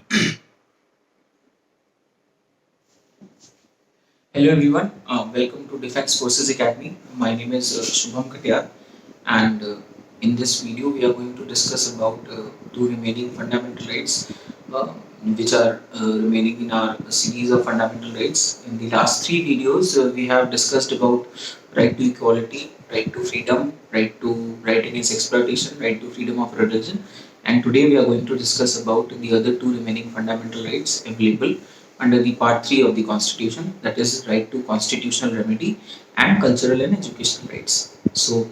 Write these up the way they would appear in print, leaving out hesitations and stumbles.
Hello everyone, welcome to Defense Forces Academy. My name is Shubham Katyar, and in this video we are going to discuss about two remaining fundamental rights uh, which are remaining in our series of fundamental rights. In the last three videos we have discussed about right to equality, right to freedom, right against exploitation, right to freedom of religion, and today we are going to discuss about the other two remaining fundamental rights available under the part 3 of the constitution, that is right to constitutional remedy and cultural and educational rights. So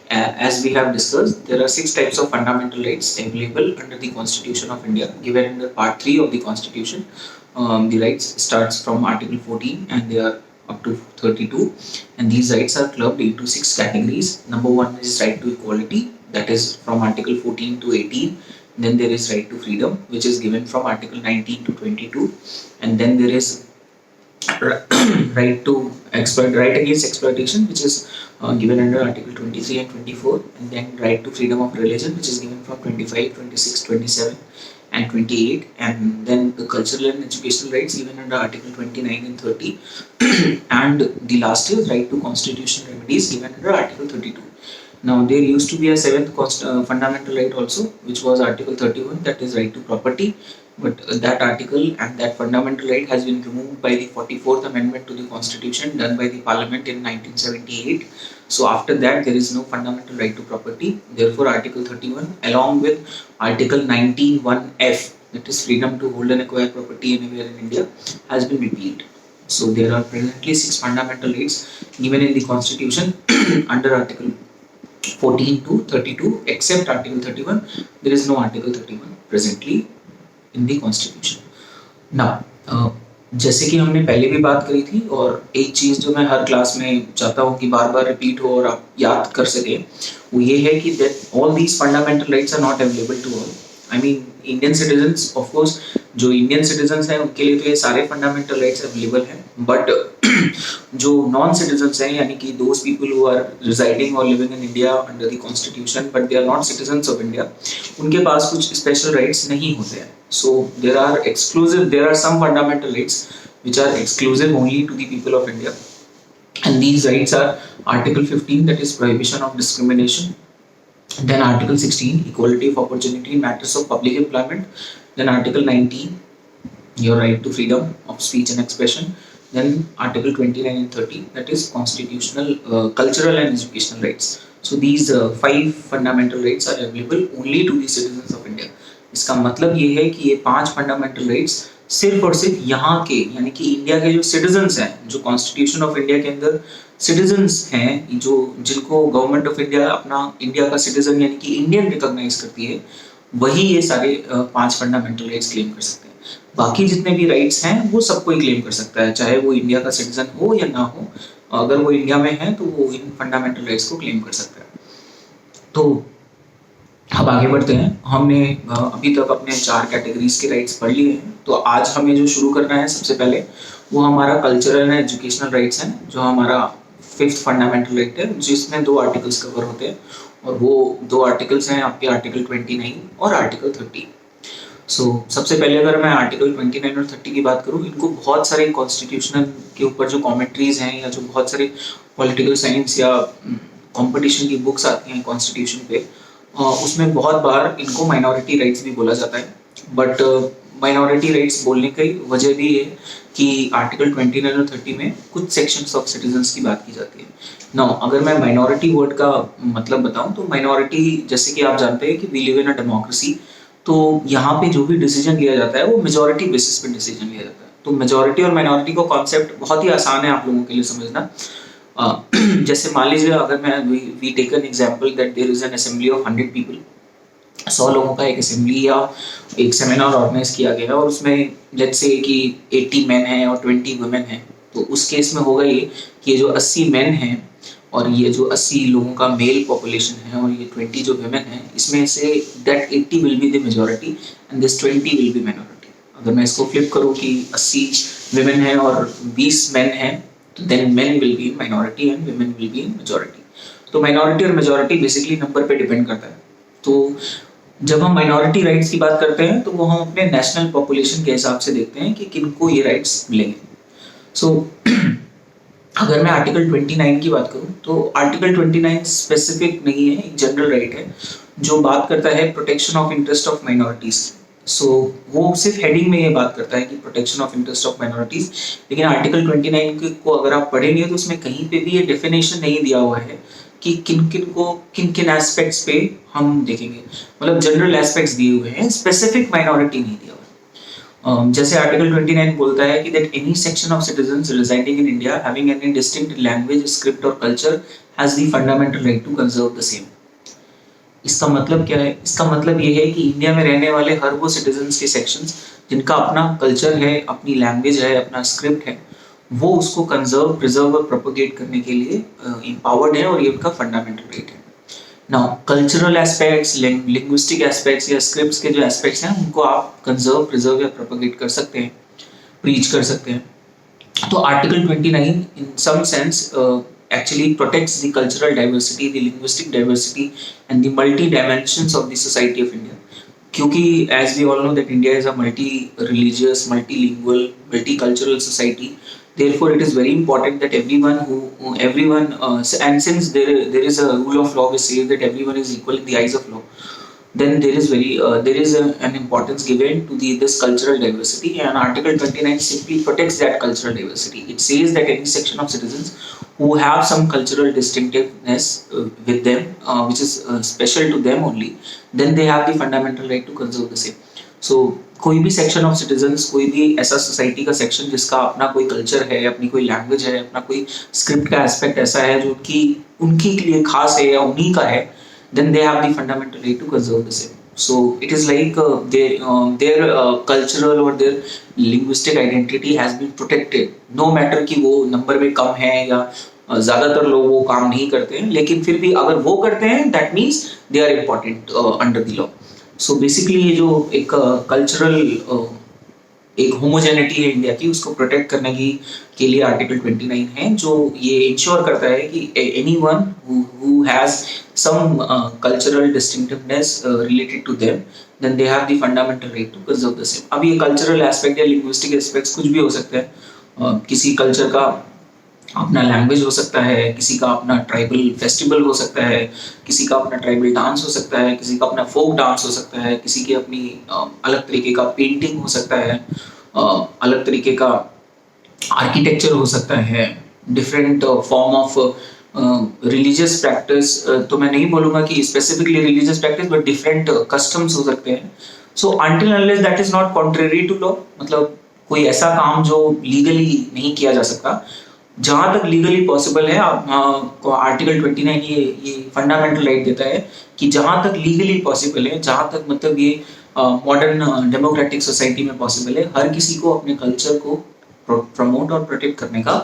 as we have discussed, there are six types of fundamental rights available under the constitution of India given under part 3 of the constitution. The rights starts from article 14 and they are up to 32, and these rights are clubbed into six categories. Number one is right to equality, that is from article 14 to 18. Then there is right to freedom, which is given from article 19 to 22, and then there is right against exploitation, which is given under article 23 and 24, and then right to freedom of religion, which is given from 25, 26, 27 and 28, and then the cultural and educational rights given under article 29 and 30 and the last is right to constitutional remedies given under article 32. Now there used to be a seventh fundamental right also, which was article 31, that is right to property, but that article and that fundamental right has been removed by the 44th amendment to the constitution done by the parliament in 1978. So after that there is no fundamental right to property. Therefore article 31 along with article 19(1)(f), that is freedom to hold and acquire property anywhere in India, has been repealed. So there are presently six fundamental rights given in the constitution under article 14 to 32, except article 31. There is no article 31 presently in the constitution. Now जैसे कि हमने पहले भी बात करी थी, और एक चीज जो मैं हर क्लास में चाहता हूँ कि बार बार रिपीट हो और आप याद कर सके, वो ये है कि that all these fundamental rights are not available to all. I mean Indian citizens, of course, जो इंडियन सिटीजन्स हैं उनके लिए तो ये सारे फंडामेंटल राइट्स अवेलेबल हैं, बट जो नॉन सिटीजन्स हैं, यानी कि those people who are residing और living in India under the constitution but they are not citizens of India, उनके पास कुछ स्पेशल राइट्स नहीं होते हैं. So there are some fundamental rights which are exclusive only to the people of India, and these rights are article 15, that is prohibition of discrimination, then article 16, equality of opportunity in matters of public employment, then article 19, your right to freedom of speech and expression, then article 29 and 30, that is constitutional cultural and educational rights. So these five fundamental rights are available only to the citizens of India. इसका मतलब ये है कि ये पांच fundamental rights सिर्फ और सिर्फ यहाँ के, यानी कि इंडिया के जो सिटीजन्स हैं, जो कॉन्स्टिट्यूशन ऑफ इंडिया के अंदर सिटीजन्स हैं, जो जिनको गवर्नमेंट ऑफ इंडिया अपना इंडिया का सिटीजन यानी कि इंडियन रिकॉग्नाइज करती है, वही ये सारे पांच फंडामेंटल राइट्स क्लेम कर सकते हैं. बाकी जितने भी राइट्स हैं वो सब कोई क्लेम कर सकता है, चाहे वो इंडिया का सिटीजन हो या ना हो. अगर वो इंडिया में है तो वो इन फंडामेंटल राइट्स को क्लेम कर सकता है. तो अब आगे बढ़ते हैं. हमने अभी तक अपने चार कैटेगरीज के राइट्स पढ़ लिए हैं, तो आज हमें जो शुरू करना है सबसे पहले वो हमारा कल्चरल एंड एजुकेशनल राइट्स हैं, जो हमारा फिफ्थ फंडामेंटल राइट है, जिसमें दो आर्टिकल्स कवर होते हैं, और वो दो आर्टिकल्स हैं आपके आर्टिकल 29 और आर्टिकल 30. सो सबसे पहले अगर मैं आर्टिकल 29 और 30 की बात करूँ, इनको बहुत सारे कॉन्स्टिट्यूशनल के ऊपर जो कॉमेंट्रीज हैं या जो बहुत सारे पॉलिटिकल साइंस या कॉम्पिटिशन की बुक्स आती हैं कॉन्स्टिट्यूशन पे, उसमें बहुत बार इनको माइनॉरिटी राइट्स भी बोला जाता है. बट माइनॉरिटी राइट्स बोलने की वजह भी है कि आर्टिकल 29 और 30 में कुछ सेक्शंस ऑफ सिटीजन्स की बात की जाती है. नाउ अगर मैं माइनॉरिटी वर्ड का मतलब बताऊं, तो माइनॉरिटी, जैसे कि आप जानते हैं कि we live in a democracy, तो यहाँ पे जो भी डिसीजन लिया जाता है वो मेजॉरिटी बेसिस पे डिसीजन लिया जाता है. तो मेजॉरिटी और माइनॉरिटी का कॉन्सेप्ट बहुत ही आसान है आप लोगों के लिए समझना. जैसे मान लीजिए, अगर मैं we take an example that there is an assembly of 100 people, 100 लोगों का एक असेंबली या एक सेमिनार ऑर्गेनाइज किया गया और उसमें लेट्स से कि 80 मेन हैं और 20 वुमेन हैं. तो उस केस में होगा ये कि ये जो 80 मेन हैं और ये जो 80 लोगों का मेल पॉपुलेशन है और ये 20 जो वुमेन हैं, इसमें say that 80 will be the majority and this 20 will be minority. अगर मैं इसको फ्लिप करूँ कि 80 वुमेन हैं और 20 मेन हैं, तो then men will be in minority and women will be in majority. तो माइनॉरिटी और मेजॉरिटी बेसिकली नंबर पे डिपेंड करता है. तो जब हम माइनॉरिटी राइट्स की बात करते हैं तो वो हम अपने नेशनल पॉपुलेशन के हिसाब से देखते हैं कि किनको ये राइट्स मिलेंगे। सो अगर मैं आर्टिकल 29 की बात करूं तो आर्टिकल 29 स्पेसिफिक नहीं है, एक जनरल राइट है जो बात करता है protection of interest of minorities. So वो सिर्फ हेडिंग में ये बात करता है कि protection of interest of minorities, लेकिन आर्टिकल 29 को अगर आप पढ़ेंगे तो उसमें कहीं पे भी ये डेफिनेशन नहीं दिया हुआ है कि किन किन को किन किन एस्पेक्ट्स पे हम देखेंगे। मतलब जनरल एस्पेक्ट्स दिए हुए हैं, स्पेसिफिक माइनॉरिटी नहीं दिया हुआ। जैसे आर्टिकल 29 बोलता है कि that any section of citizens residing in India having any distinct language, script और culture has the fundamental right to conserve the same. इसका मतलब क्या है? इसका मतलब ये है कि इंडिया में रहने वाले हर वो सिटीजन्स के सेक्शंस जिनका अपना कल्चर है, अपनी लैंग्वेज है, अपना स्क्रिप्ट है, वो उसको कंजर्व, प्रिजर्व और प्रोपोगेट करने के लिए एम्पावर्ड है और ये उनका फंडामेंटल राइट है। Now cultural aspects, linguistic aspects या स्क्रिप्ट्स के जो एस्पेक्ट्स हैं उनको आप कंजर्व, प्रिजर्व या प्रोपोगेट कर सकते हैं, प्रीच कर सकते हैं। तो article 29 in some sense actually protects the cultural diversity, the linguistic diversity and the multi dimensions of the society of India. क्योंकि as we all know that India is a multi-religious, multilingual, multicultural society, therefore it is very important that everyone and since there is a rule of law which says that everyone is equal in the eyes of law, then there is an importance given to this cultural diversity, and article 29 simply protects that cultural diversity. It says that any section of citizens who have some cultural distinctiveness with them, which is special to them only, then they have the fundamental right to conserve the same. So कोई भी section of citizens, कोई भी ऐसा society का section जिसका अपना कोई culture है, अपनी कोई लैंग्वेज है, अपना कोई स्क्रिप्ट का एस्पेक्ट ऐसा है जो कि उनके लिए खास है या उन्हीं का है, then they have the fundamental right to conserve the same. So it is like their cultural or their linguistic identity has been protected, no matter कि वो नंबर में कम है या ज़्यादातर लोग वो काम नहीं करते हैं, लेकिन फिर भी अगर वो करते हैं that means they are important under the law. So basically ये जो एक कल्चरल एक होमोजेनिटी है इंडिया की, उसको प्रोटेक्ट करने की के लिए आर्टिकल 29 है जो ये इंश्योर करता है कि anyone who has some cultural distinctiveness related to them, then they have the fundamental right to conserve the same. अब ये कल्चरल एस्पेक्ट या लिंग्विस्टिक एस्पेक्ट्स कुछ भी हो सकते हैं। किसी कल्चर का अपना लैंग्वेज हो सकता है, किसी का अपना ट्राइबल फेस्टिवल हो सकता है, किसी का अपना ट्राइबल डांस हो सकता है, किसी का अपना फोक डांस हो सकता है, किसी की अपनी अलग तरीके का पेंटिंग हो सकता है, अलग तरीके का आर्किटेक्चर हो सकता है, different form of religious practice. तो मैं नहीं बोलूँगा कि specifically religious practice, but different customs हो सकते हैं। So until unless that is not contrary to law, मतलब कोई ऐसा काम जो लीगली नहीं किया जा सकता, जहाँ तक लीगली पॉसिबल है, आर्टिकल 29 ये फंडामेंटल राइट देता है कि जहाँ तक लीगली पॉसिबल है, जहाँ तक मतलब ये मॉडर्न डेमोक्रेटिक सोसाइटी में पॉसिबल है, हर किसी को अपने कल्चर को प्रमोट और प्रोटेक्ट करने का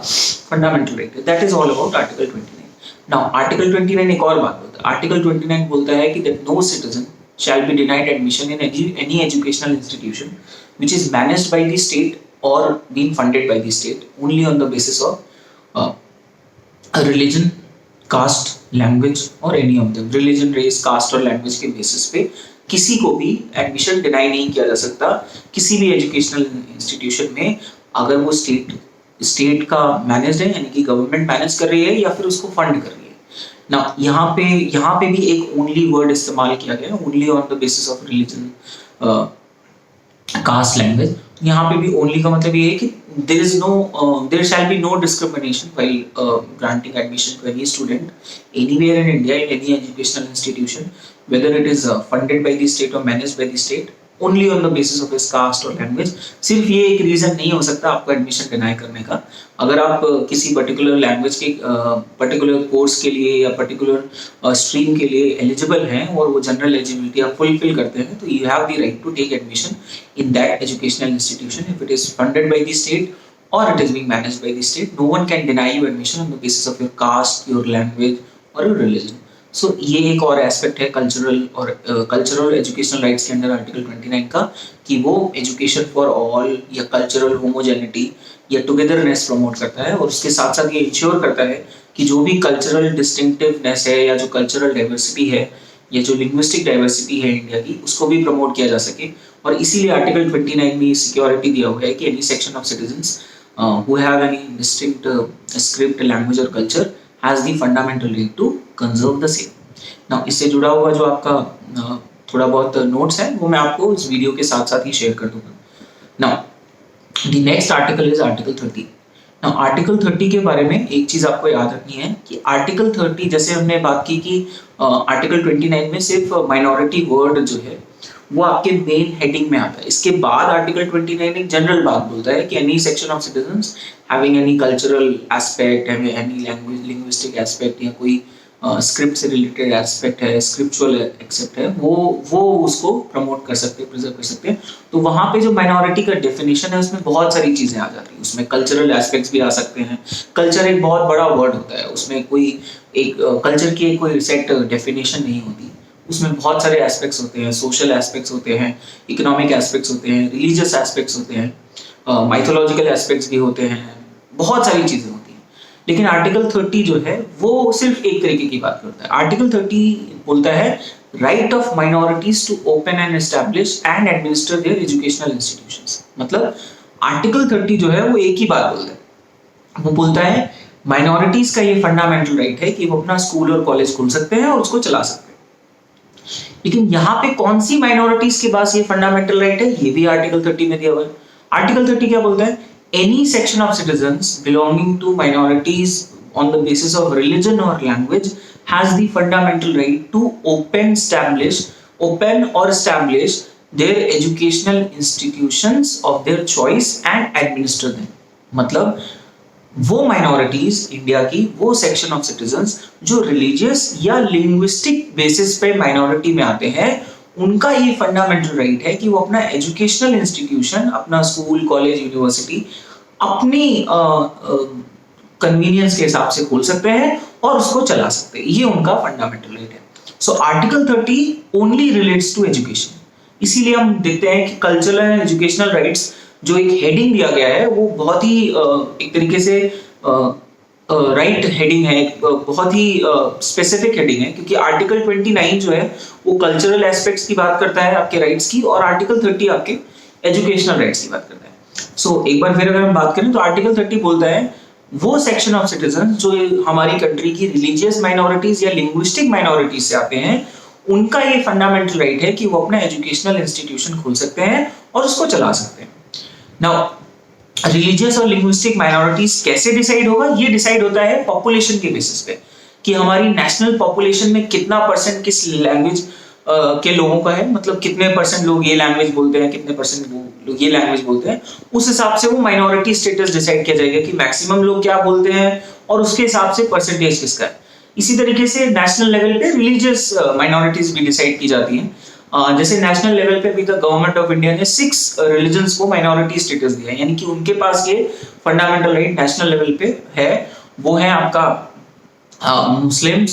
फंडामेंटल राइट है। That is all about article 29। Now article 29 एक और बात बोलता है। आर्टिकल 29 बोलता है कि that no citizen shall be denied admission in any educational institution which is managed by the state or being funded by the state only on the basis of religion, caste, language or any of them. Religion, race, caste और language के basis पे किसी को भी admission deny नहीं किया जा सकता किसी भी एजुकेशनल इंस्टीट्यूशन में, अगर वो स्टेट का मैनेज है, यानी कि गवर्नमेंट मैनेज कर रही है या फिर उसको फंड कर रही है ना। यहाँ पे भी एक ओनली वर्ड इस्तेमाल किया गया है, only on the basis of religion, caste, language. यहाँ पे भी ओनली का मतलब ये है कि there shall be no discrimination while granting admission to any student anywhere in India in any educational institution, whether it is funded by the state or managed by the state, only on the basis of his caste or language। सिर्फ ये एक reason नहीं हो सकता आपको admission deny करने का। अगर आप किसी पर्टिकुलर लैंग्वेज के पर्टिकुलर कोर्स के लिए या पर्टिकुलर स्ट्रीम के लिए एलिजिबल हैं और वो जनरल एलिजिबिलिटी आप फुलफिल करते हैं, तो you have the right to take admission in that educational institution if it is funded by the state or it is being managed by the state. No one can deny you admission on the basis of your caste, your language or your religion. So ये एक और aspect है cultural educational rights के अंदर article 29 का, कि वो education for all या कल्चरल होमोजेनिटी या टुगेदरनेस प्रमोट करता है, और उसके साथ साथ ये इंश्योर करता है कि जो भी कल्चरल डिस्टिंक्टिवनेस है या जो कल्चरल डाइवर्सिटी है या जो लिंग्विस्टिक डाइवर्सिटी है इंडिया की उसको भी प्रमोट किया जा सके। और इसीलिए आर्टिकल 29 में सिक्योरिटी दिया हुआ है कि any section of citizens who have any distinct script, language और culture has the fundamental right to conserve the same. Now इससे जुड़ा हुआ जो आपका थोड़ा बहुत नोट्स है वो मैं आपको इस वीडियो के साथ साथ ही शेयर कर दूंगा। Now the next article is Article 30. Now Article 30 के बारे में एक चीज आपको याद रखनी है कि Article 30 जैसे हमने बात की कि Article 29 में सिर्फ माइनॉरिटी वर्ड जो है वो आपके मेन हेडिंग में आता है। इसके बाद आर्टिकल 29 एक जनरल बात बोलता है कि any section of citizens having any cultural aspect, any language linguistic aspect या कोई स्क्रिप्ट से रिलेटेड एस्पेक्ट है, स्क्रिप्चुअल एक्सेप्ट है, वो उसको प्रमोट कर सकते हैं, प्रिजर्व कर सकते हैं। तो वहां पे जो माइनॉरिटी का डेफिनेशन है उसमें बहुत सारी चीजें आ जाती हैं। उसमें कल्चरल एस्पेक्ट्स भी आ सकते हैं। कल्चर एक बहुत बड़ा वर्ड होता है, उसमें कोई एक कल्चर की कोई सेट डेफिनेशन नहीं होती। उसमें बहुत सारे एस्पेक्ट्स होते हैं, सोशल एस्पेक्ट्स होते हैं, इकोनॉमिक एस्पेक्ट्स होते हैं, रिलीजियस एस्पेक्ट्स होते हैं, माइथोलॉजिकल एस्पेक्ट्स भी होते हैं, बहुत सारी चीजें होती हैं। लेकिन आर्टिकल 30 जो है वो सिर्फ एक तरीके की बात करता है। आर्टिकल 30 बोलता है right of minorities to open and establish and administer their educational institutions. मतलब आर्टिकल 30 जो है वो एक ही बात बोलता है। वो बोलता है माइनॉरिटीज का ये फंडामेंटल राइट है कि वो अपना स्कूल और कॉलेज खोल सकते हैं और उसको चला सकते हैं। लेकिन यहाँ पे कौन सी माइनॉरिटीज के पास ये फंडामेंटल राइट है ये भी आर्टिकल 30 में दिया हुआ है। आर्टिकल 30 क्या बोलता है? Any section of citizens belonging to minorities on the basis of religion और language has the fundamental right to open और establish their educational institutions of their choice and administer them. मतलब वो माइनॉरिटीज इंडिया की, वो section of citizens जो religious या linguistic basis पे minority में आते हैं, उनका ये फंडामेंटल राइट है कि वो अपना एजुकेशनल इंस्टीट्यूशन, अपना स्कूल, कॉलेज, यूनिवर्सिटी अपनी कन्वीनियंस के हिसाब से खोल सकते हैं और उसको चला सकते हैं। ये उनका फंडामेंटल राइट है। So article 30 only relates to education. इसीलिए हम देखते हैं कि कल्चरल एंड एजुकेशनल राइट्स जो एक हेडिंग दिया गया है वो बहुत ही एक तरीके से राइट हेडिंग है, बहुत ही स्पेसिफिक हेडिंग है, क्योंकि आर्टिकल 29 जो है वो कल्चरल एस्पेक्ट्स की बात करता है आपके राइट्स की, और आर्टिकल 30 आपके एजुकेशनल राइट्स की बात करता है। सो एक बार फिर अगर हम बात करें तो आर्टिकल 30 बोलता है वो सेक्शन ऑफ सिटीजन जो हमारी कंट्री की रिलीजियस माइनॉरिटीज या लिंग्विस्टिक माइनॉरिटीज से आते हैं, उनका ये फंडामेंटल राइट है कि वो अपना एजुकेशनल इंस्टीट्यूशन खोल सकते हैं और उसको चला सकते हैं। नाउ रिलीजियस और लिंग्विस्टिक माइनॉरिटीज कैसे डिसाइड होगा? ये डिसाइड होता है पॉपुलेशन के बेसिस पे कि हमारी नेशनल पॉपुलेशन में कितना परसेंट किस लैंग्वेज के लोगों का है, मतलब कितने परसेंट लोग ये लैंग्वेज बोलते हैं, कितने परसेंट लोग ये लैंग्वेज बोलते हैं। उस हिसाब से वो माइनॉरिटी स्टेटस डिसाइड किया जाएगा कि मैक्सिमम लोग क्या बोलते हैं और उसके हिसाब से परसेंटेज किसका है। इसी तरीके से नेशनल लेवल पे रिलीजियस माइनॉरिटीज भी डिसाइड की जाती हैं। जैसे नेशनल लेवल पे भी द गवर्नमेंट ऑफ इंडिया ने 6 रिलीजन्स को माइनॉरिटी स्टेटस दिया है, यानी कि उनके पास ये फंडामेंटल राइट नेशनल लेवल पे है। वो है आपका Muslims,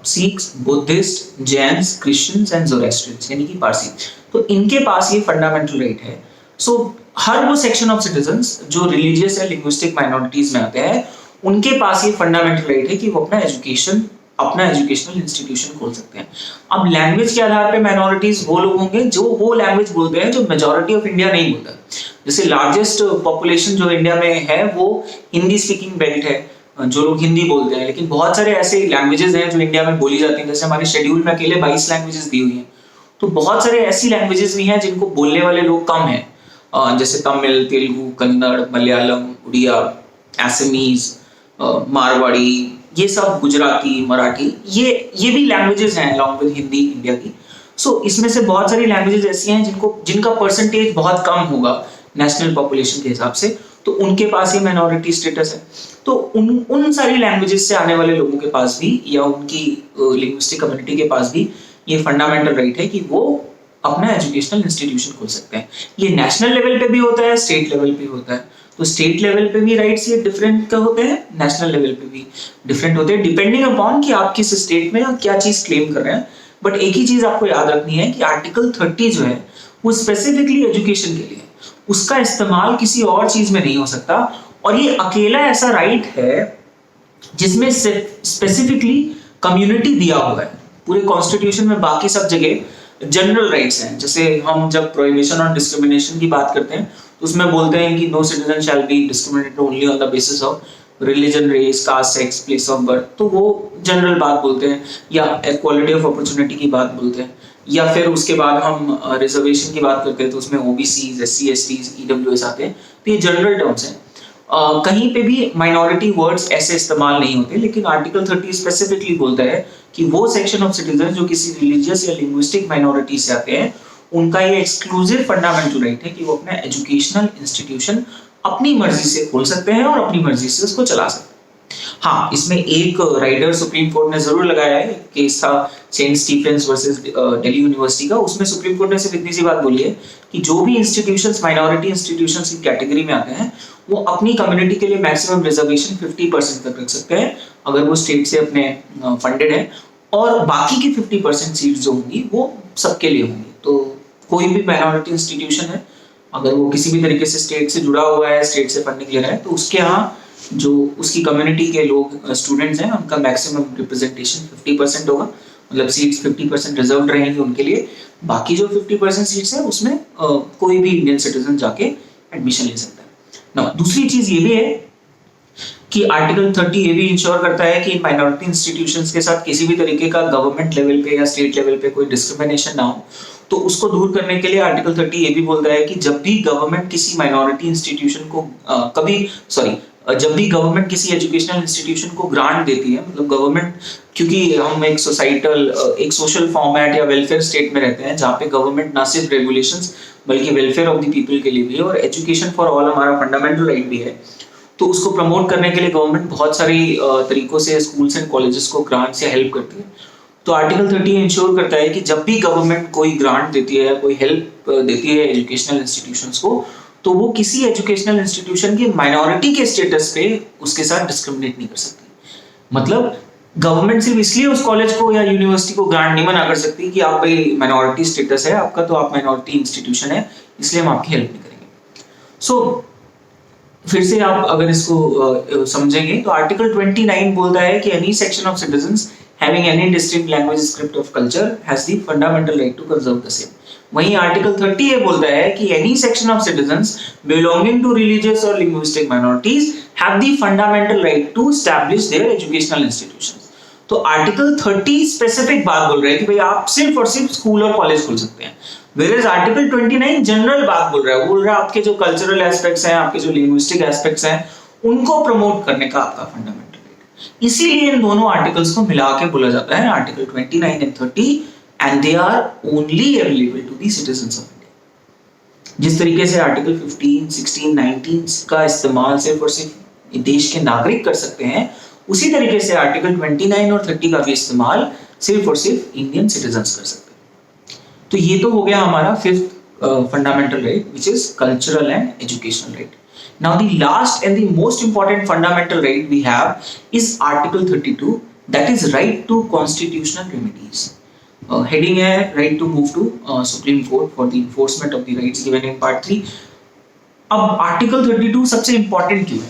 Sikhs, Buddhists, Jains, Christians and Zoroastrians, यानी कि पारसी। तो इनके पास ये फंडामेंटल राइट है। सो हर वो सेक्शन ऑफ सिटीजन्स जो रिलीजियस या लिंग्विस्टिक माइनॉरिटीज में आते हैं, उनके पास ये फंडामेंटल राइट है कि वो अपना एजुकेशनल इंस्टीट्यूशन खोल सकते हैं। अब लैंग्वेज के आधार पे माइनॉरिटीज वो लोग होंगे जो वो लैंग्वेज बोलते हैं जो मेजॉरिटी ऑफ इंडिया नहीं बोलता। जैसे लार्जेस्ट पॉपुलेशन जो इंडिया में है वो हिंदी स्पीकिंग बेल्ट है, जो लोग हिंदी बोलते हैं, लेकिन बहुत सारे ऐसे लैंग्वेजेस हैं जो इंडिया में बोली जाती हैं। जैसे हमारे शेड्यूल में अकेले 22 लैंग्वेजेस दी हुई हैं, तो बहुत सारे ऐसी लैंग्वेजेस भी हैं जिनको बोलने वाले लोग कम हैं, जैसे तमिल, तेलुगु, कन्नड़, मलयालम, उड़िया, असमीज, मारवाड़ी, ये सब, गुजराती, मराठी, ये भी लैंग्वेजेस हैं अलॉन्ग विद हिंदी इंडिया की। सो इसमें से बहुत सारी लैंग्वेजेस ऐसी हैं जिनका परसेंटेज बहुत कम होगा नेशनल पॉपुलेशन के हिसाब से, तो उनके पास ये माइनॉरिटी स्टेटस है। तो उन सारी लैंग्वेजेस से आने वाले लोगों के पास भी या उनकी लिंग्विस्टिक कम्युनिटी के पास भी ये फंडामेंटल राइट है कि वो अपना एजुकेशनल इंस्टीट्यूशन खोल सकते हैं। ये नेशनल लेवल पे भी होता है, स्टेट लेवल पे होता है। तो स्टेट लेवल पे भी राइट्स ये डिफरेंट होते हैं, नेशनल लेवल पे भी डिफरेंट होते हैं, डिपेंडिंग अपॉन कि आप किस स्टेट में और क्या चीज क्लेम कर रहे हैं। बट एक ही चीज आपको याद रखनी है कि आर्टिकल 30 जो है वो स्पेसिफिकली एजुकेशन के लिए, उसका इस्तेमाल किसी और चीज में नहीं हो सकता। और ये अकेला ऐसा राइट है जिसमें स्पेसिफिकली कम्युनिटी दिया हुआ है। पूरे कॉन्स्टिट्यूशन में बाकी सब जगह जनरल राइट्स हैं। जैसे हम जब प्रोहिबिशन ऑन डिस्क्रिमिनेशन की बात करते हैं तो उसमें बोलते हैं कि no citizen shall be discriminated only on the basis of religion, race, caste, sex, place of birth, तो वो जनरल बात बोलते हैं। या इक्वालिटी ऑफ अपॉर्चुनिटी की बात बोलते हैं। या फिर उसके बाद हम रिजर्वेशन की बात करते हैं तो उसमें ओबीसी, एससी, एसटी, ईडब्ल्यूएस आते हैं। तो ये जनरल टर्म्स हैं। कहीं पे भी माइनॉरिटी वर्ड्स ऐसे इस्तेमाल नहीं होते, लेकिन आर्टिकल 30 स्पेसिफिकली बोलता है कि वो सेक्शन ऑफ सिटीजन जो किसी रिलीजियस या लिंग्विस्टिक माइनॉरिटी से आते हैं, उनका ये एक्सक्लूसिव फंडामेंटल राइट है कि वो अपना एजुकेशनल इंस्टीट्यूशन अपनी मर्जी से खोल सकते हैं और अपनी मर्जी से उसको चला सकते हैं। हाँ, इसमें एक राइडर सुप्रीम कोर्ट ने जरूर लगाया है, केस था Saint Stephen's versus Delhi University का। उसमें सुप्रीम कोर्ट ने सिर्फ इतनी सी बात बोली है कि जो भी इंस्टीट्यूशंस माइनॉरिटी इंस्टीट्यूशंस की कैटेगरी में आते हैं वो अपनी कम्युनिटी के लिए मैक्सिमम रिजर्वेशन 50% तक रख सकते हैं अगर वो स्टेट से अपने फंडेड है, और बाकी की 50% सीट्स जो होंगी वो सबके लिए होंगी। तो कोई भी माइनॉरिटी इंस्टीट्यूशन है, अगर वो किसी भी तरीके से स्टेट से जुड़ा हुआ है, स्टेट से फंडिंग ले रहा है, तो उसके यहाँ जो उसकी कम्युनिटी के लोग स्टूडेंट्स हैं उनका मैक्सिमम रिप्रेजेंटेशन 50% होगा, मतलब सीट्स 50% रिजर्व रहेंगी उनके लिए। बाकी जो 50% सीट्स हैं उसमें कोई भी इंडियन सिटीजन जाके एडमिशन ले सकता है ना। दूसरी चीज ये भी है कि आर्टिकल 30 ये भी इंश्योर करता है कि माइनॉरिटी इंस्टीट्यूशंस के साथ किसी भी तरीके का गवर्नमेंट लेवल पे या स्टेट लेवल पे कोई डिस्क्रिमिनेशन ना हो। तो उसको दूर करने के लिए आर्टिकल 30 ये भी बोलता है कि जब भी गवर्नमेंट किसी माइनॉरिटी इंस्टीट्यूशन को जब भी गवर्नमेंट किसी एजुकेशनल इंस्टीट्यूशन को ग्रांट देती है, मतलब गवर्नमेंट, क्योंकि हम एक सोशल फॉर्मेट या वेलफेयर स्टेट में रहते हैं जहाँ पे गवर्नमेंट ना सिर्फ रेगुलेशंस बल्कि वेलफेयर ऑफ द पीपल के लिए भी है, और एजुकेशन फॉर ऑल हमारा फंडामेंटल राइट भी है। तो उसको प्रमोट करने के लिए गवर्नमेंट बहुत सारी तरीकों से स्कूल्स एंड कॉलेजेस को ग्रांट से हेल्प करती है। तो आर्टिकल 30 इंश्योर करता है कि जब भी गवर्नमेंट कोई ग्रांट देती है, कोई हेल्प देती है एजुकेशनल इंस्टीट्यूशंस को, तो वो किसी एजुकेशनल इंस्टीट्यूशन की माइनॉरिटी के स्टेटस पे उसके साथ डिस्क्रिमिनेट नहीं कर सकती। मतलब गवर्नमेंट सिर्फ इसलिए उस कॉलेज को या यूनिवर्सिटी को ग्रांट नहीं मना कर सकती कि आप भाई माइनॉरिटी स्टेटस है आपका, तो आप माइनॉरिटी इंस्टीट्यूशन है इसलिए हम आपकी हेल्प नहीं करेंगे। सो फिर से आप अगर इसको समझेंगे तो आर्टिकल 29 बोलता है कि any section of citizens having any distinct language, script of culture has the fundamental right to conserve the same. वहीं आर्टिकल 30 ये बोलता है कि any section of citizens belonging to religious और linguistic minorities have the fundamental right to establish their educational institutions. तो article 30 specific बात बोल रहा है कि भाई आप सिर्फ और सिर्फ स्कूल और कॉलेज खोल सकते हैं, वेयरएज आर्टिकल 29 जनरल बात बोल रहा है आपके जो कल्चरल एस्पेक्ट्स हैं, आपके जो लिंग्विस्टिक एस्पेक्ट्स हैं, उनको प्रमोट करने का आपका फंडामेंटल राइट। इसीलिए इन दोनों आर्टिकल्स को मिला के बोला जाता है article 29 and 30, and they are only available to the citizens of India. जिस तरीके से आर्टिकल 15, 16, 19 का इस्तेमाल सिर्फ और सिर्फ देश के नागरिक कर सकते हैं, उसी तरीके से आर्टिकल 29 और 30 का भी इस्तेमाल सिर्फ और सिर्फ इंडियन सिटीजंस कर सकते हैं। तो ये तो हो गया हमारा fifth fundamental right, which is cultural and educational right. Now the last and the most important fundamental right we have is article 32, that is right to constitutional remedies. Heading है right to move to supreme court for the enforcement of the rights given in part 3। अब article 32 सबसे important क्यों है?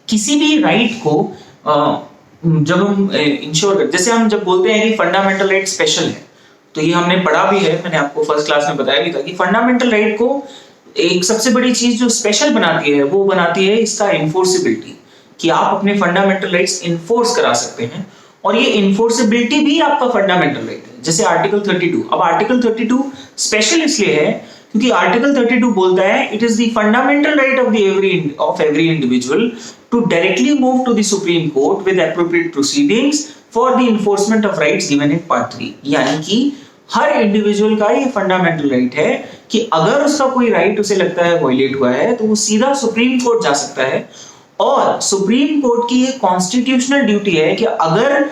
किसी भी right को जब हम इंश्योर करते, जैसे हम जब बोलते हैं कि फंडामेंटल राइट स्पेशल है, तो ये हमने पढ़ा भी है, मैंने आपको फर्स्ट क्लास में बताया भी था कि फंडामेंटल राइट को एक सबसे बड़ी चीज जो स्पेशल बनाती है वो बनाती है इसका इन्फोर्सिबिलिटी, कि आप अपने फंडामेंटल राइट्स इन्फोर्स करा सकते हैं, और ये इन्फोर्सिबिलिटी भी आपका फंडामेंटल राइट है। जैसे आर्टिकल 32, अब आर्टिकल 32 स्पेशल इसलिए है क्योंकि आर्टिकल 32 बोलता है it is the fundamental right of every individual to directly move to the supreme Court with appropriate proceedings for the enforcement of rights given in part 3। यानी कि हर इंडिविजुअल का ये फंडामेंटल राइट है कि अगर उसका कोई राइट उसे लगता है वायलेट हुआ है तो वो सीधा सुप्रीम कोर्ट जा सकता है, और सुप्रीम कोर्ट की ये कॉन्स्टिट्यूशनल ड्यूटी है कि अगर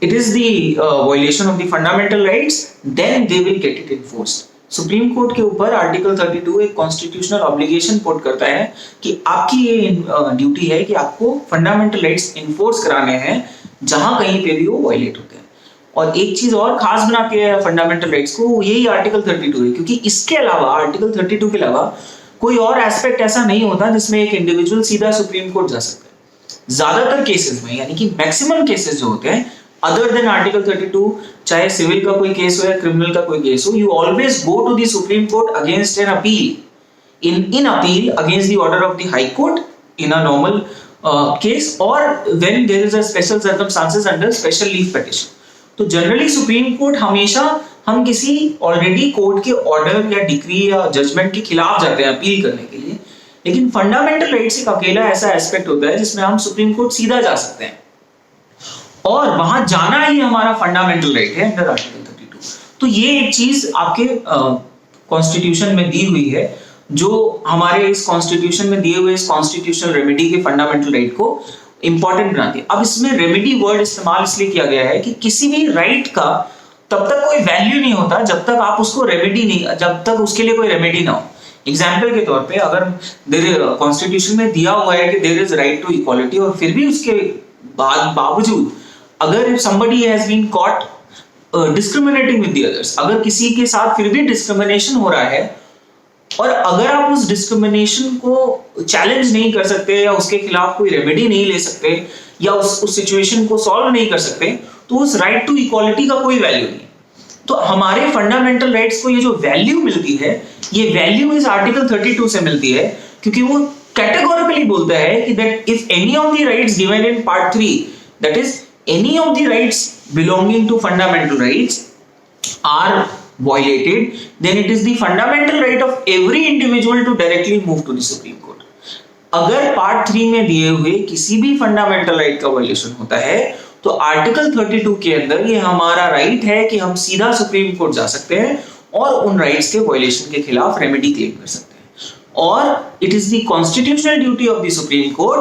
it is the violation of the fundamental rights then they will get it enforced. Supreme court के ऊपर आर्टिकल 32 एक कॉन्स्टिट्यूशनल ऑब्लिगेशन पुट करता है कि आपकी ये ड्यूटी है कि आपको फंडामेंटल राइट्स इन्फोर्स कराने हैं जहां कहीं पे भी वो वायलेट होते हैं। और एक चीज और खास बनाती है फंडामेंटल राइट्स को, यही आर्टिकल 32 है, क्योंकि इसके अलावा आर्टिकल 32 के अलावा कोई और एस्पेक्ट ऐसा नहीं होता जिसमें एक इंडिविजुअल सीधा सुप्रीम कोर्ट जा सकता है। ज्यादातर केसेस में, यानी कि मैक्सिमम केसेस जो होते हैं अदर देन आर्टिकल 32, चाहे सिविल का कोई केस हो या क्रिमिनल का कोई केस हो, you always go to the supreme Court against an appeal, in appeal against the order of the high court in a normal case, or when there is a special circumstances under special leave petition. तो generally supreme court हमेशा हम किसी already court के order या decree या judgement के खिलाफ जाते हैं अपील करने के लिए, लेकिन फंडामेंटल राइट्स एक अकेला ऐसा एस्पेक्ट होता है जिसमें हम सुप्रीम कोर्ट सीधा जा सकते हैं और वहां जाना ही हमारा फंडामेंटल राइट है अंडर आर्टिकल 32। तो ये एक चीज आपके कॉन्स्टिट्यूशन में दी हुई है जो हमारे इस कॉन्स्टिट्यूशन में दिए हुए इस कॉन्स्टिट्यूशनल रेमेडी के फंडामेंटल राइट को इंपॉर्टेंट बनाती है। अब इसमें रेमेडी वर्ड इस्तेमाल इसलिए किया गया है कि किसी भी राइट का तब तक कोई वैल्यू नहीं होता जब तक आप उसको रेमेडी नहीं, जब तक उसके लिए कोई रेमेडी ना हो। एग्जाम्पल के तौर पे अगर कॉन्स्टिट्यूशन में दिया हुआ है कि there is right to equality और फिर भी उसके बावजूद अगर somebody has been caught discriminating with the others, अगर किसी के साथ फिर भी डिस्क्रिमिनेशन हो रहा है और अगर आप उस डिस्क्रिमिनेशन को चैलेंज नहीं कर सकते या उसके खिलाफ कोई रेमेडी नहीं ले सकते या उस सिचुएशन को सॉल्व नहीं कर सकते, तो उस राइट टू इक्वालिटी का कोई वैल्यू नहीं। तो हमारे फंडामेंटल राइट्स को ये जो वैल्यू मिलती है, ये वैल्यू इस आर्टिकल 32 से मिलती है, क्योंकि वो कैटेगोरिकली बोलता है कि that if any of the rights given in part 3, that is any of the rights belonging to fundamental rights are violated, then it is the fundamental right of every individual to directly move to the Supreme Court. अगर part 3 में दिए हुए किसी भी fundamental right का violation होता है तो आर्टिकल 32 के अंदर ये हमारा राइट है कि हम सीधा सुप्रीम कोर्ट जा सकते हैं और उन राइट्स के वायलेशन के खिलाफ रेमेडी क्लेम कर सकते हैं। और it is the constitutional duty of the supreme Court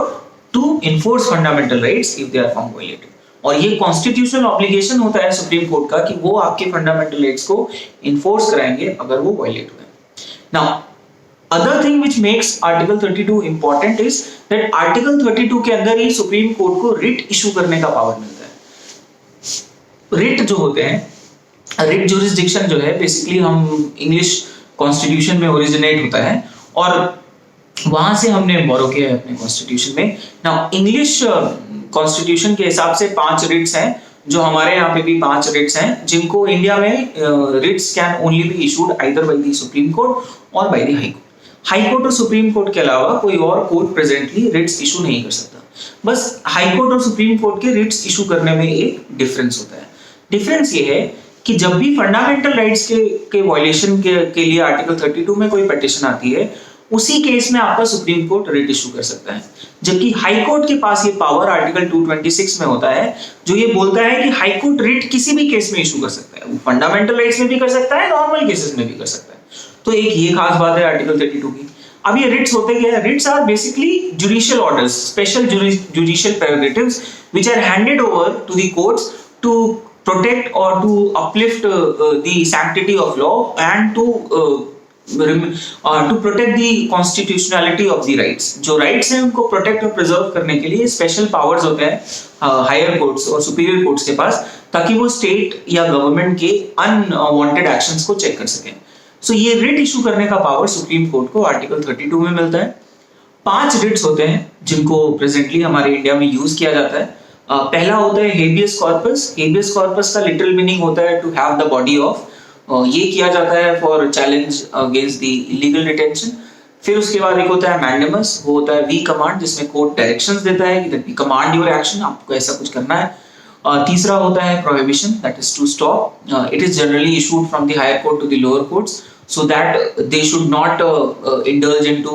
to enforce fundamental rights if they are found violated. और ये कॉन्स्टिट्यूशनल ऑब्लिगेशन होता है सुप्रीम कोर्ट का कि वो आपके फंडामेंटल राइट्स को इन्फोर्स कराएंगे अगर वो वायलेट हुए। Now other thing which makes article 32 important is that article 32 के अंदर ही सुप्रीम कोर्ट को रिट इशू करने का पावर मिलता है। रिट जो होते हैं, रिट ज्यूरिसडिक्शन जो है बेसिकली हम इंग्लिश कॉन्स्टिट्यूशन में ओरिजिनेट होता है और वहां से हमने बोरो किया है अपने कॉन्स्टिट्यूशन में। नाउ इंग्लिश कॉन्स्टिट्यूशन के हिसाब से 5 रिट्स हैं, जो हमारे यहाँ पे भी 5 रिट्स हैं, जिनको इंडिया में writs can only be issued either by the supreme court और by the high court. High court और सुप्रीम कोर्ट के अलावा कोई और कोर्ट प्रेजेंटली रिट्स इशू नहीं कर सकता। बस हाई कोर्ट और सुप्रीम कोर्ट के रिट्स इशू करने में एक डिफरेंस होता है। डिफरेंस ये है कि जब भी फंडामेंटल राइट्स के वायलेशन के लिए आर्टिकल 32 में कोई पिटीशन आती है, उसी केस में आपका सुप्रीम कोर्ट रिट इशू कर सकता है, जबकि हाई कोर्ट के पास ये पावर आर्टिकल 226 में होता है जो ये बोलता है कि हाई कोर्ट रिट किसी भी केस में इशू कर सकता है। वो फंडामेंटल राइट्स में भी कर सकता है, नॉर्मल केसेस में भी कर सकता है। तो एक ये खास बात है आर्टिकल 32 की। अब ये रिट्स होते क्या है? Writs are basically judicial orders, special judicial prerogatives which are handed over to the courts to protect or to uplift the sanctity of law and to protect the constitutionality of the rights। जो rights हैं उनको protect और preserve करने के लिए special powers होते हैं higher courts और superior courts के पास, ताकि वो state या government के unwanted actions को check कर सकें। So ये writ issue करने का power सुप्रीम कोर्ट को आर्टिकल 32 में मिलता है। 5 writs होते हैं जिनको presently हमारे इंडिया में यूज किया जाता है। पहला होता है हेबियस कॉर्पस। हेबियस कॉर्पस का लिटरल मीनिंग होता है to have the body of. ये किया जाता है for challenge against the illegal detention. फिर उसके बाद एक होता है मैंडेमस, वो होता है वी कमांड, जिसमें कोर्ट डायरेक्शंस देता है कि that we command your action, आपको ऐसा कुछ करना है। तीसरा होता है prohibition, that is to stop. It is generally issued from the higher court to the lower courts so that they should not indulge into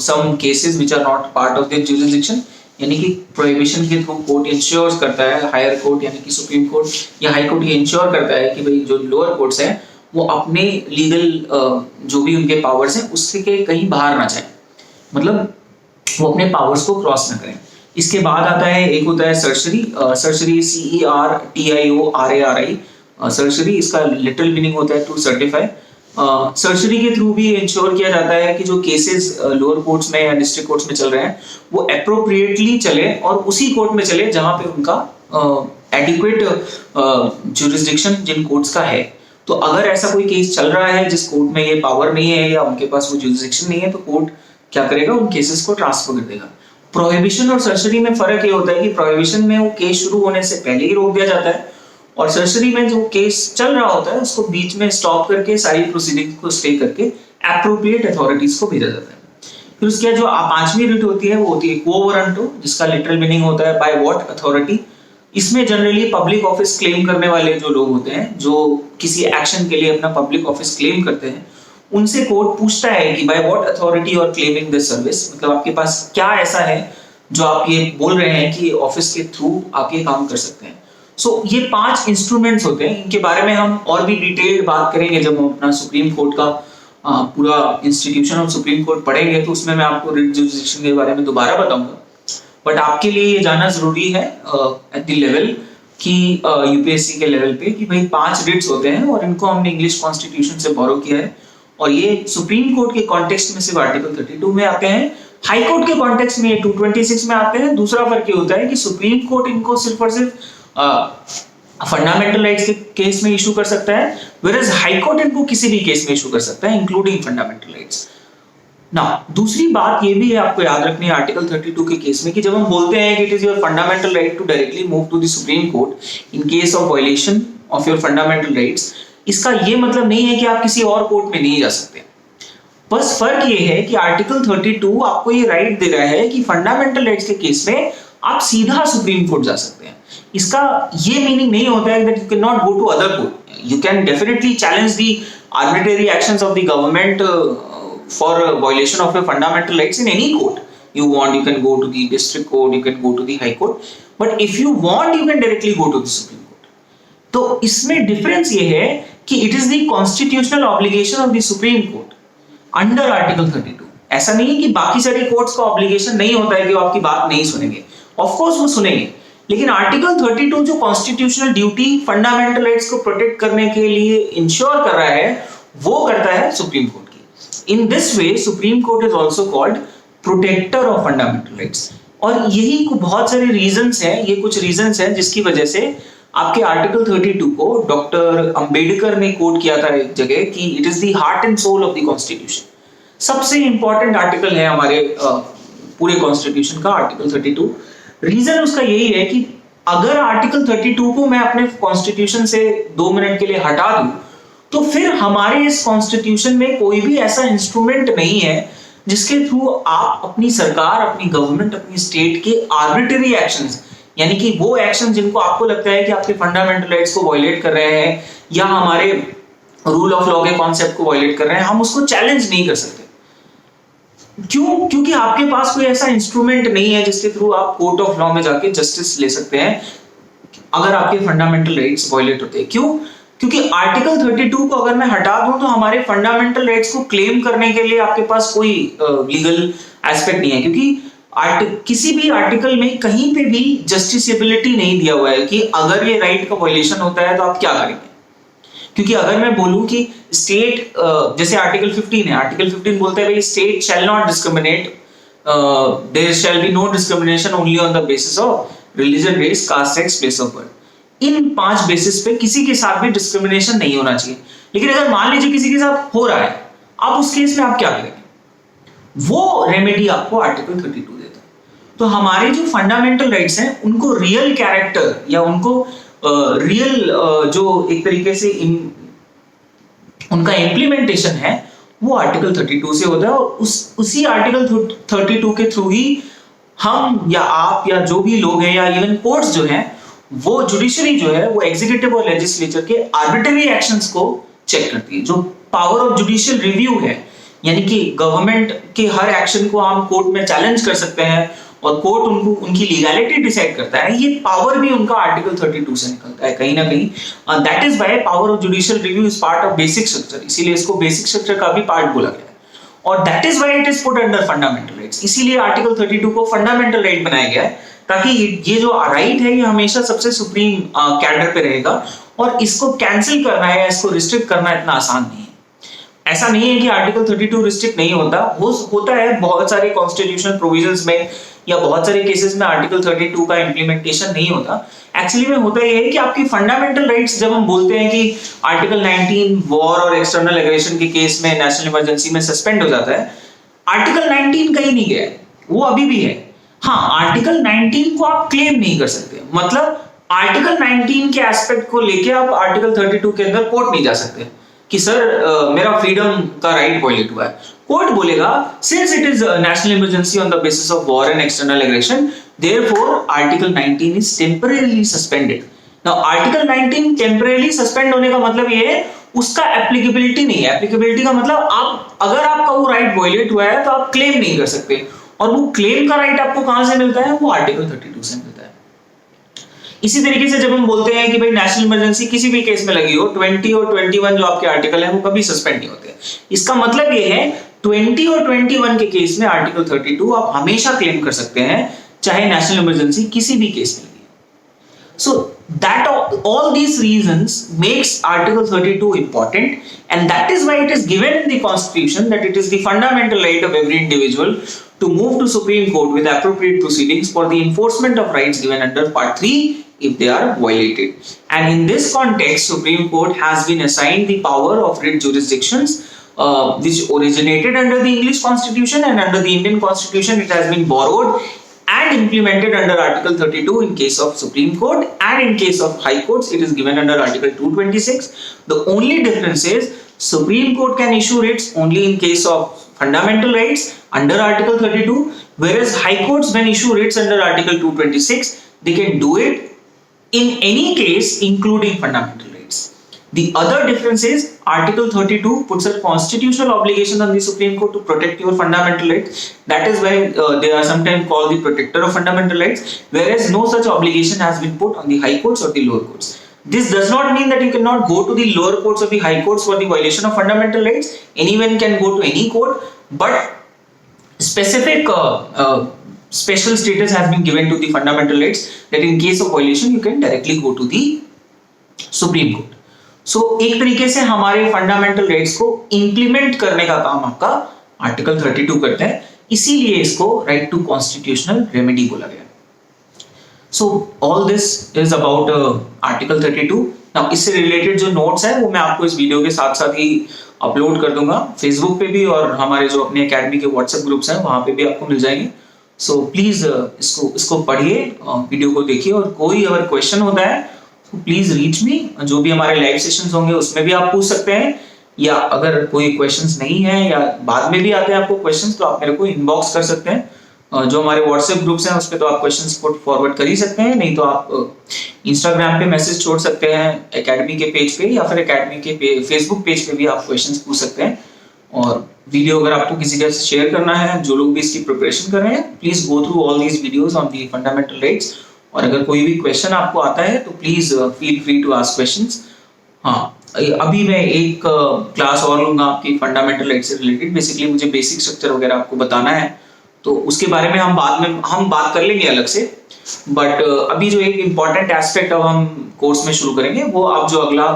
some cases which are not part of their jurisdiction। यानी कि prohibition के through court ensure करता है, higher court यानी कि supreme court या high court ये ensure करता है कि भाई जो लोअर कोर्ट्स हैं वो अपने लीगल जो भी उनके पावर्स हैं उससे के कहीं बाहर ना जाए, मतलब वो अपने पावर्स को क्रॉस ना करें। इसके बाद आता है एक होता है सर्जरी। सर्जरी CERTIORARI सर्जरी, इसका लिटरल मीनिंग होता है टू सर्टिफाई। सर्जरी के थ्रू भी इंश्योर किया जाता है कि जो केसेस लोअर कोर्ट्स में या डिस्ट्रिक्ट कोर्ट्स में चल रहे हैं वो एप्रोप्रिएटली चले और उसी कोर्ट में चले जहां पे उनका एडिक्वेट ज्यूरिसडिक्शन जिन कोर्ट्स का है। तो अगर ऐसा कोई केस चल रहा है जिस कोर्ट में ये पावर नहीं है या उनके पास वो ज्यूरिसडिक्शन नहीं है, तो कोर्ट क्या करेगा, उन केसेस को ट्रांसफर कर देगा। प्रोहिबिशन और सर्जरी में फर्क ये होता है कि प्रोहिबिशन में वो केस शुरू होने से पहले ही रोक दिया जाता है, और सर्जरी में जो केस चल रहा होता है उसको बीच में स्टॉप करके सारी प्रोसीडिंग को स्टे करके एप्रोप्रिएट अथॉरिटीज को भेजा जाता है। फिर उसके बाद जो पांचवी रिट होती है वो होती है क्वो वारंटो, जिसका लिटरल मीनिंग होता है बाय व्हाट अथॉरिटी। इसमें जनरली पब्लिक ऑफिस क्लेम करने वाले जो लोग होते हैं, जो किसी एक्शन के लिए अपना पब्लिक ऑफिस क्लेम करते हैं, उनसे कोर्ट पूछता है कि by what authority you are claiming this service, मतलब आपके पास क्या ऐसा है जो आप ये बोल रहे हैं कि ऑफिस के थ्रू आप ये काम कर सकते हैं। सो ये 5 इंस्ट्रूमेंट्स होते हैं, इनके बारे में हम और भी डिटेल्ड बात करेंगे जब हम अपना सुप्रीम कोर्ट का पूरा इंस्टीट्यूशन ऑफ सुप्रीम कोर्ट पढ़ेंगे, तो उसमें मैं आपको रिट जुरिसडिक्शन के बारे में दोबारा बताऊंगा। बट आपके लिए ये जानना जरूरी है एट द लेवल कि यूपीएससी के लेवल पे कि भाई 5 रिट्स होते हैं और इनको हमने इंग्लिश कॉन्स्टिट्यूशन से बोरो किया है, और ये सुप्रीम कोर्ट के कॉन्टेक्स्ट में सिर्फ आर्टिकल 32 में आते हैं, हाई कोर्ट के कॉन्टेक्स्ट में 226 में आते हैं। दूसरा फर्क ये होता है कि सुप्रीम कोर्ट इनको सिर्फ और सिर्फ फंडामेंटल राइट्स के केस में इशू कर सकता है, व्हेयरएज हाई कोर्ट इनको किसी भी केस में इशू कर सकता है इंक्लूडिंग फंडामेंटल राइट्स। नाउ दूसरी बात ये भी है आपको याद रखनी है आर्टिकल 32 के केस में कि जब हम बोलते हैं कि it is your fundamental right to directly move to the supreme Court in case of violation of your fundamental rights, इसका ये मतलब नहीं है कि आप किसी और कोर्ट में नहीं जा सकते। बस फर्क ये है कि आर्टिकल 32 आपको ये राइट दे रहा है कि फंडामेंटल राइट्स के केस में आप सीधा सुप्रीम कोर्ट जा सकते हैं। इसका ये मीनिंग नहीं होता है that you can not go to other court. You can definitely challenge the arbitrary actions of the government for violation of your fundamental rights in any court you want. You can go to the district court, you can go to the high court, but if you want you can directly go to the supreme court. तो इसमें difference ये है कि it is the constitutional obligation of the supreme court under article 32। ऐसा नहीं है कि बाकी सारी कोर्ट्स का ऑब्लिगेशन नहीं होता है कि वो आपकी बात नहीं सुनेंगे, ऑफ कोर्स वो सुनेंगे, लेकिन आर्टिकल 32 जो कॉन्स्टिट्यूशनल ड्यूटी फंडामेंटल राइट्स को प्रोटेक्ट करने के लिए इंश्योर कर रहा है वो करता है सुप्रीम कोर्ट की। In this way Supreme Court is also called protector of fundamental rights. और यही बहुत सारे रीजंस हैं, ये कुछ रीजंस हैं जिसकी वजह से आपके आर्टिकल 32 को डॉक्टर अंबेडकर ने कोट किया था एक जगह कि it is the heart and soul of the constitution. सबसे इंपॉर्टेंट आर्टिकल है हमारे पूरे कॉन्स्टिट्यूशन का आर्टिकल 32। रीजन उसका यही है कि अगर आर्टिकल 32 को मैं अपने कॉन्स्टिट्यूशन से 2 मिनट के लिए हटा दूं तो फिर हमारे इस कॉन्स्टिट्यूशन में कोई भी ऐसा इंस्ट्रूमेंट नहीं है जिसके थ्रू आप अपनी सरकार, अपनी गवर्नमेंट, अपनी स्टेट के आर्बिट्रेरी एक्शंस, यानी कि वो एक्शन जिनको आपको लगता है कि आपके फंडामेंटल राइट्स को वायलेट कर रहे हैं या हमारे रूल ऑफ लॉ के कॉन्सेप्ट को वायलेट कर रहे हैं, हम उसको चैलेंज नहीं कर सकते। क्यों? क्योंकि आपके पास कोई ऐसा इंस्ट्रूमेंट नहीं है जिसके थ्रू आप कोर्ट ऑफ लॉ में जाके जस्टिस ले सकते हैं अगर आपके फंडामेंटल राइट्स वायलेट होते हैं। क्यों? क्योंकि आर्टिकल 32 को अगर मैं हटा दूं तो हमारे फंडामेंटल राइट्स को क्लेम करने के लिए आपके पास कोई लीगल एस्पेक्ट नहीं है, क्योंकि किसी भी आर्टिकल में कहीं पे भी जस्टिसेबिलिटी नहीं दिया हुआ है कि अगर ये राइट का वायलेशन होता है तो आप क्या करेंगे। क्योंकि अगर मैं बोलूं कि स्टेट, जैसे आर्टिकल 15 है, आर्टिकल 15 बोलता है भाई state shall not discriminate, there shall be no discrimination only on the basis of religion, race, caste, sex, place of birth. इन 5 बेसिस पे किसी के साथ भी डिस्क्रिमिनेशन नहीं होना चाहिए। लेकिन अगर मान लीजिए किसी के साथ हो रहा है, अब उस केस में आप क्या करेंगे? वो रेमेडी आपको आर्टिकल 32 देता है। तो हमारे जो फंडामेंटल राइट्स हैं उनको रियल कैरेक्टर या उनको रियल जो एक तरीके से उनका इम्प्लीमेंटेशन है वो आर्टिकल 32 से होता है, और उसी आर्टिकल 32 के थ्रू ही हम या आप या जो भी लोग हैं या इवन कोर्ट्स जो हैं, वो जुडिशरी जो है वो एग्जीक्यूटिव और लेजिस्लेचर के आर्बिट्रेरी एक्शंस को चेक करती है। जो पावर ऑफ जुडिशियल रिव्यू है, यानी कि गवर्नमेंट के हर एक्शन को हम कोर्ट में चैलेंज कर सकते हैं और कोर्ट उनको उनकी लीगैलिटी डिसाइड करता है, ये पावर भी उनका आर्टिकल 32 से निकलता है कहीं ना कहीं। That is why power of judicial review is part of basic structure, इसीलिए इसको बेसिक स्ट्रक्चर का भी पार्ट बोला गया है, और that is why it is put under fundamental rights. इसीलिए आर्टिकल 32 को फंडामेंटल राइट बनाया गया है, ताकि ये जो राइट है ये हमेशा सबसे सुप्रीम कैडर पे रहेगा, और इसको कैंसिल करना है या इसको रिस्ट्रिक्ट करना इतना आसान नहीं है। ऐसा नहीं है कि आर्टिकल 32 रिस्ट्रिक्ट नहीं होता, होता है बहुत सारे कॉन्स्टिट्यूशनल प्रोविजंस में या बहुत सारे केसेस में आर्टिकल 32 का इंप्लीमेंटेशन नहीं होता। एक्चुअली में होता यह है कि आपकी फंडामेंटल राइट्स, जब हम बोलते हैं कि आर्टिकल 19 वॉर और एक्सटर्नल एग्रेशन के केस में नेशनल इमरजेंसी में सस्पेंड हो जाता है, आर्टिकल 19 कहीं नहीं गया है, वो अभी भी है। हाँ, आर्टिकल 19 को आप क्लेम नहीं कर सकते, मतलब आर्टिकल 19 के एस्पेक्ट को लेके आप आर्टिकल 32 के अंदर कोर्ट नहीं जा सकते कि सर मेरा फ्रीडम का राइट वायलेट हुआ है। कोर्ट बोलेगा since it is national emergency on the basis of war and external aggression, therefore article 19 is temporarily suspended. Now article 19 temporarily suspend होने का मतलब ये है उसका एप्लीकेबिलिटी नहीं है। एप्लीकेबिलिटी का मतलब आप अगर आपका वो राइट वायलेट हुआ है तो आप क्लेम नहीं कर सकते, और वो क्लेम का राइट आपको कहां से मिलता है, वो आर्टिकल 32 से मिलता है। इसी तरीके से जब हम बोलते हैं कि भाई नेशनल इमरजेंसी किसी भी केस में लगी हो, 20 और 21 जो आपके आर्टिकल है वो कभी सस्पेंड नहीं होते। इसका मतलब ये है 20 और 21 के केस में आर्टिकल 32 आप हमेशा क्लेम कर सकते हैं, चाहे नेशनल इमरजेंसी किसी भी केस में लगी। So that all these reasons makes Article 32 important, and that is why it is given in the Constitution that it is the fundamental right of every individual to move to Supreme Court with appropriate proceedings for the enforcement of rights given under Part 3 if they are violated. And in this context, Supreme Court has been assigned the power of writ jurisdictions, which originated under the English Constitution, and under the Indian Constitution it has been borrowed and implemented under Article 32 in case of Supreme Court, and in case of High Courts it is given under Article 226. The only difference is Supreme Court can issue writs only in case of fundamental rights under Article 32, whereas High Courts when issue writs under Article 226 they can do it in any case including fundamental rights. The other difference is Article 32 puts a constitutional obligation on the Supreme Court to protect your fundamental rights. That is why they are sometimes called the protector of fundamental rights, whereas no such obligation has been put on the High Courts or the lower courts. This does not mean that you cannot go to the lower courts or the High Courts for the violation of fundamental rights. Anyone can go to any court, but specific special status has been given to the fundamental rights that in case of violation you can directly go to the Supreme Court. सो एक तरीके से हमारे fundamental rights को implement करने का काम आपका article 32 करता है, इसीलिए इसको राइट टू कॉन्स्टिट्यूशनल रेमेडी बोला गया। So all this is about article 32। Now इससे रिलेटेड जो नोट्स है वो मैं आपको इस वीडियो के साथ साथ ही अपलोड कर दूंगा फेसबुक पे भी, और हमारे जो अपने एकेडमी के व्हाट्सएप ग्रुप्स हैं वहां पे भी आपको मिल जाएंगे। सो प्लीज इसको पढ़िए, वीडियो को देखिए, और कोई अगर क्वेश्चन होता है तो प्लीज रीच मी। जो भी हमारे लाइव सेशंस होंगे उसमें भी आप पूछ सकते हैं, या अगर कोई क्वेश्चंस नहीं है या बाद में भी आते हैं आपको क्वेश्चंस तो आप मेरे को इनबॉक्स कर सकते हैं। जो हमारे व्हाट्सएप ग्रुप्स हैं उस पर तो आप क्वेश्चंस पुट फॉरवर्ड कर ही सकते हैं, नहीं तो आप इंस्टाग्राम पे मैसेज छोड़ सकते हैं एकेडमी के पेज पे, या फिर एकेडमी के फेसबुक पेज पे भी आप क्वेश्चंस पूछ सकते हैं। और वीडियो अगर आपको किसी के साथ शेयर करना है, जो लोग भी इसकी प्रिपरेशन कर रहे हैं, please go through all these videos on the fundamental rights. और अगर कोई भी क्वेश्चन आपको आता है तो please feel free to ask questions. हाँ, अभी मैं एक क्लास और लूंगा आपकी फंडामेंटल राइट से रिलेटेड। बेसिकली मुझे बेसिक स्ट्रक्चर वगैरह आपको बताना है, तो उसके बारे में हम बात कर लेंगे अलग से। बट अभी जो एक इम्पॉर्टेंट एस्पेक्ट अब हम कोर्स में शुरू करेंगे, वो अब जो अगला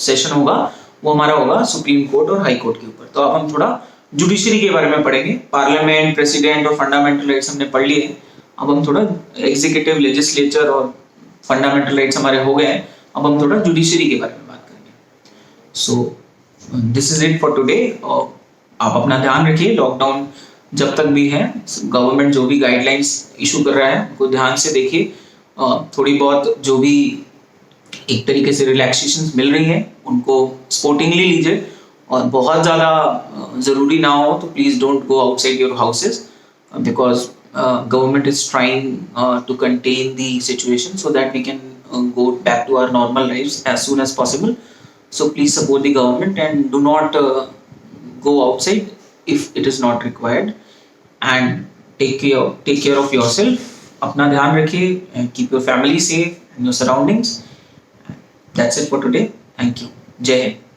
सेशन होगा वो हमारा होगा सुप्रीम कोर्ट और हाई कोर्ट के ऊपर। तो अब हम थोड़ा जुडिशरी के बारे में पढ़ेंगे। पार्लियामेंट, प्रेसिडेंट और फंडामेंटल राइट्स हमने पढ़ लिए, अब हम थोड़ा एग्जीक्यूटिव, लेजिस्लेचर और फंडामेंटल राइट्स हमारे हो गए हैं, अब हम थोड़ा जुडिशरी के बारे में बात करेंगे। So this is it for today. आप अपना ध्यान रखिए, लॉकडाउन जब तक भी है, गवर्नमेंट जो भी गाइडलाइंस इशू कर रहा है उनको ध्यान से देखिए। थोड़ी बहुत जो भी एक तरीके से रिलैक्सेशन मिल रही है उनको स्पोर्टिंगली लीजिए, और बहुत ज़्यादा ज़रूरी ना हो तो please don't go outside your houses, because government is trying to contain the situation so that we can go back to our normal lives as soon as possible. So please support the government and do not go outside if it is not required, and take care of yourself. अपना ध्यान रखिए and keep your family safe and your surroundings. That's it for today. Thank you. जय हिंद।